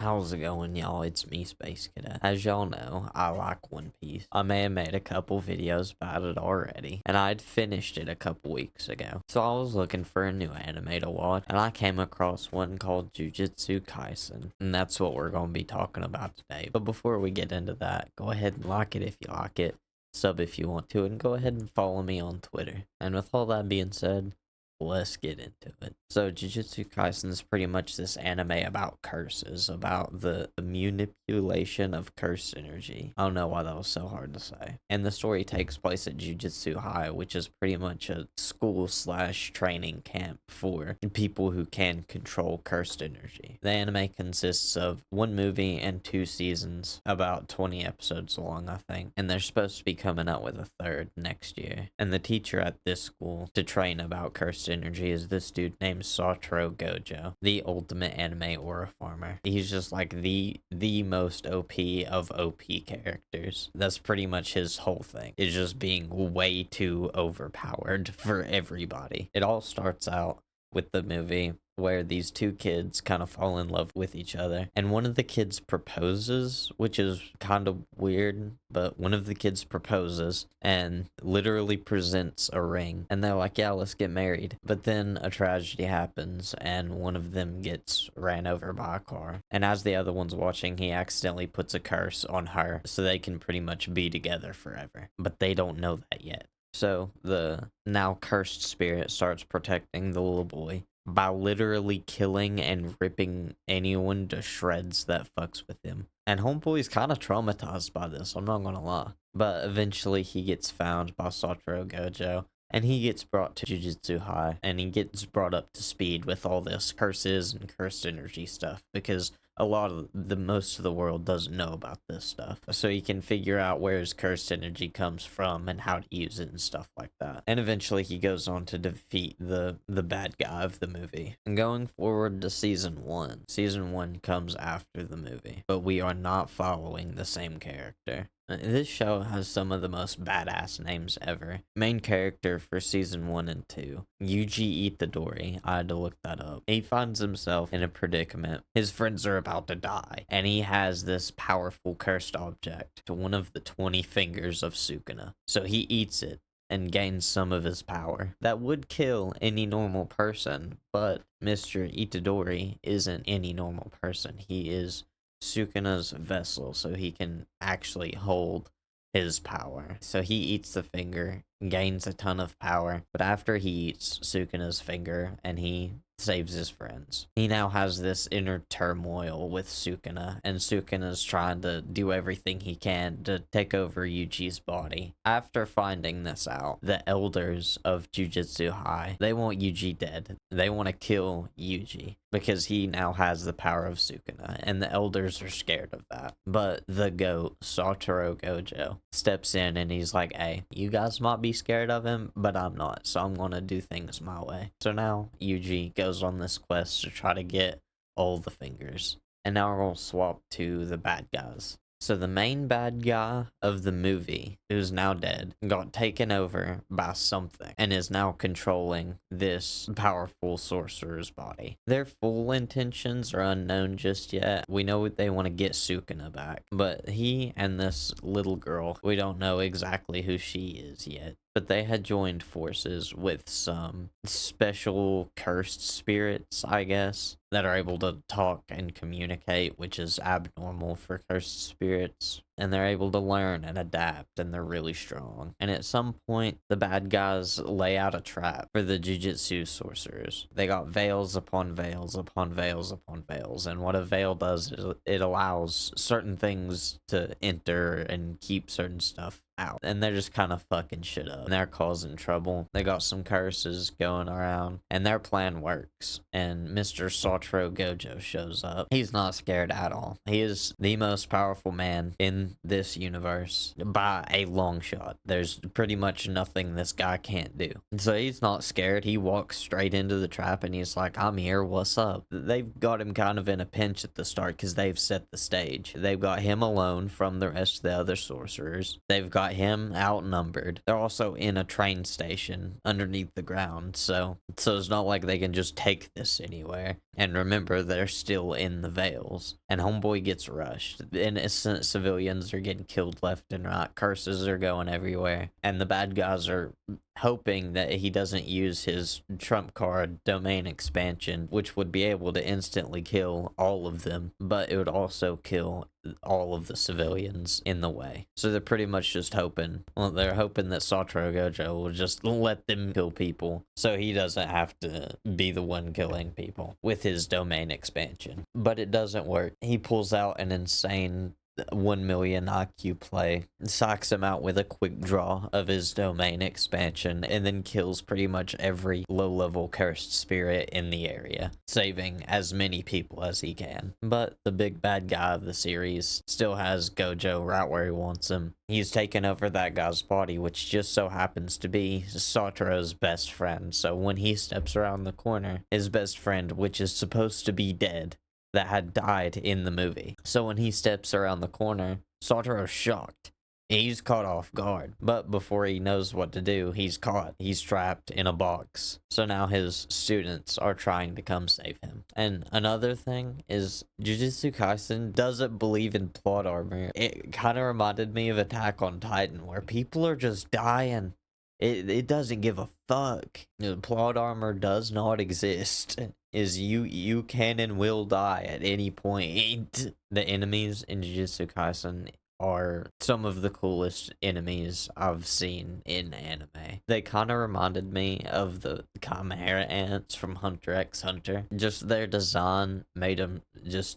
How's it going, y'all? It's me, Space Cadet. As y'all know, I like One Piece. I may have made a couple videos about it already, and I'd finished it a couple weeks ago. So I was looking for a new anime to watch, and I came across one called Jujutsu Kaisen, and that's what we're going to be talking about today. But before we get into that, go ahead and like it if you like it, sub if you want to, and go ahead and follow me on Twitter. And with all that being said, let's get into it. So Jujutsu Kaisen is pretty much this anime about curses, about the manipulation of curse energy. I don't know why that was so hard to say. And the story takes place at Jujutsu High, which is pretty much a school slash training camp for people who can control cursed energy. The anime consists of one movie and 2 seasons, about 20 episodes long, I think. And they're supposed to be coming out with a third next year. And the teacher at this school to train about cursed energy is this dude named Satoru Gojo, the ultimate anime aura farmer. He's just like the most OP of OP characters. That's pretty much his whole thing, is just being way too overpowered for everybody. It all starts out with the movie where these 2 kids kind of fall in love with each other, and one of the kids proposes, which is kind of weird, but one of the kids proposes and literally presents a ring, and they're like, yeah, let's get married. But then a tragedy happens and one of them gets ran over by a car, and as the other one's watching, he accidentally puts a curse on her so they can pretty much be together forever, but they don't know that yet. So the now cursed spirit starts protecting the little boy by literally killing and ripping anyone to shreds that fucks with him. And homeboy's kind of traumatized by this, I'm not gonna lie. But eventually he gets found by Satoru Gojo, and he gets brought to Jujutsu High, and he gets brought up to speed with all this curses and cursed energy stuff, because most of the world doesn't know about this stuff. So he can figure out where his cursed energy comes from and how to use it and stuff like that. And eventually he goes on to defeat the bad guy of the movie. And going forward to season 1. Season 1 comes after the movie, but we are not following the same character. This show has some of the most badass names ever. Main character for season 1 and 2, Yuji Itadori. I had to look that up. He finds himself in a predicament. His friends are about to die, and he has this powerful cursed object, one of the 20 fingers of Sukuna. So he eats it and gains some of his power. That would kill any normal person, but Mr. Itadori isn't any normal person. He is Sukuna's vessel, so he can actually hold his power. So he eats the finger, gains a ton of power, but after he eats Sukuna's finger and he saves his friends, he now has this inner turmoil with Sukuna, and Sukuna's trying to do everything he can to take over Yuji's body. After finding this out, the elders of Jujutsu High, they want Yuji dead. They want to kill Yuji because he now has the power of Sukuna, and the elders are scared of that. But the GOAT, Satoru Gojo, steps in and he's like, hey, you guys might be scared of him, but I'm not, so I'm gonna do things my way. So now Yuji goes on this quest to try to get all the fingers. And now we're gonna swap to the bad guys. So the main bad guy of the movie, who's now dead, got taken over by something and is now controlling this powerful sorcerer's body. Their full intentions are unknown just yet. We know they want to get Sukuna back, but he and this little girl, we don't know exactly who she is yet. But they had joined forces with some special cursed spirits, I guess, that are able to talk and communicate, which is abnormal for cursed spirits. And they're able to learn and adapt, and they're really strong. And at some point, the bad guys lay out a trap for the Jujutsu sorcerers. They got veils upon veils upon veils upon veils, and what a veil does is it allows certain things to enter and keep certain stuff out. And they're just kind of fucking shit up, and they're causing trouble. They got some curses going around, and their plan works. And Mr. Satoru Gojo shows up. He's not scared at all. He is the most powerful man in in this universe by a long shot. There's pretty much nothing this guy can't do. So he's not scared. He walks straight into the trap and he's like, I'm here, what's up? They've got him kind of in a pinch at the start because they've set the stage. They've got him alone from the rest of the other sorcerers. They've got him outnumbered. They're also in a train station underneath the ground, so it's not like they can just take this anywhere. And remember, they're still in the Veils. And Homeboy gets rushed. Innocent civilians are getting killed left and right. Curses are going everywhere. And the bad guys are hoping that he doesn't use his trump card, domain expansion, which would be able to instantly kill all of them, but it would also kill all of the civilians in the way. So they're pretty much just hoping, well, they're hoping that Satoru Gojo will just let them kill people so he doesn't have to be the one killing people with his domain expansion. But it doesn't work. He pulls out an insane 1 million IQ play, psychs him out with a quick draw of his domain expansion, and then kills pretty much every low-level cursed spirit in the area, saving as many people as he can. But the big bad guy of the series still has Gojo right where he wants him. He's taken over that guy's body, which just so happens to be Satoru's best friend. So when he steps around the corner, his best friend, which is supposed to be dead, that had died in the movie. So when he steps around the corner, Satoru's shocked. He's caught off guard, but before he knows what to do, he's caught. He's trapped in a box. So now his students are trying to come save him. And another thing is Jujutsu Kaisen doesn't believe in plot armor. It kind of reminded me of Attack on Titan, where people are just dying. It doesn't give a fuck. Plot armor does not exist. You can and will die at any point. The enemies in Jujutsu Kaisen are some of the coolest enemies I've seen in anime. They kind of reminded me of the Chimera ants from Hunter x Hunter. Just their design made them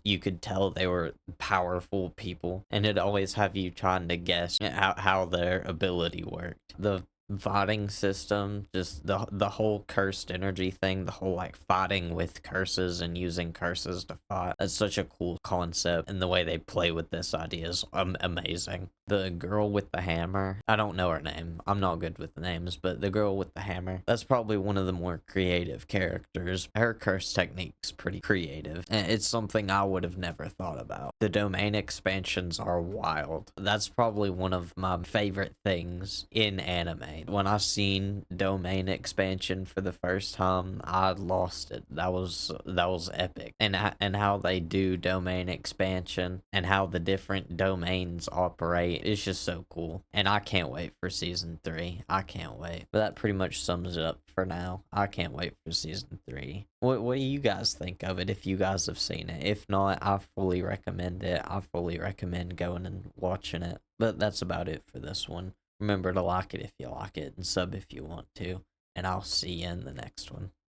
you could tell they were powerful people, and it'd always have you trying to guess how their ability worked. The fighting system, just the whole cursed energy thing, the whole like fighting with curses and using curses to fight, that's such a cool concept, and the way they play with this idea is amazing. The girl with the hammer, I don't know her name, I'm not good with names, but the girl with the hammer, that's probably one of the more creative characters. Her curse technique's pretty creative, and it's something I would have never thought about. The domain expansions are wild. That's probably one of my favorite things in anime. When I seen domain expansion for the first time, I lost it. That was epic. And how they do domain expansion and how the different domains operate, it's just so cool. And I can't wait for season 3. I can't wait. But that pretty much sums it up for now. I can't wait for season 3. What do you guys think of it if you guys have seen it? If not, I fully recommend it. I fully recommend going and watching it. But that's about it for this one. Remember to like it if you like it and sub if you want to. And I'll see you in the next one.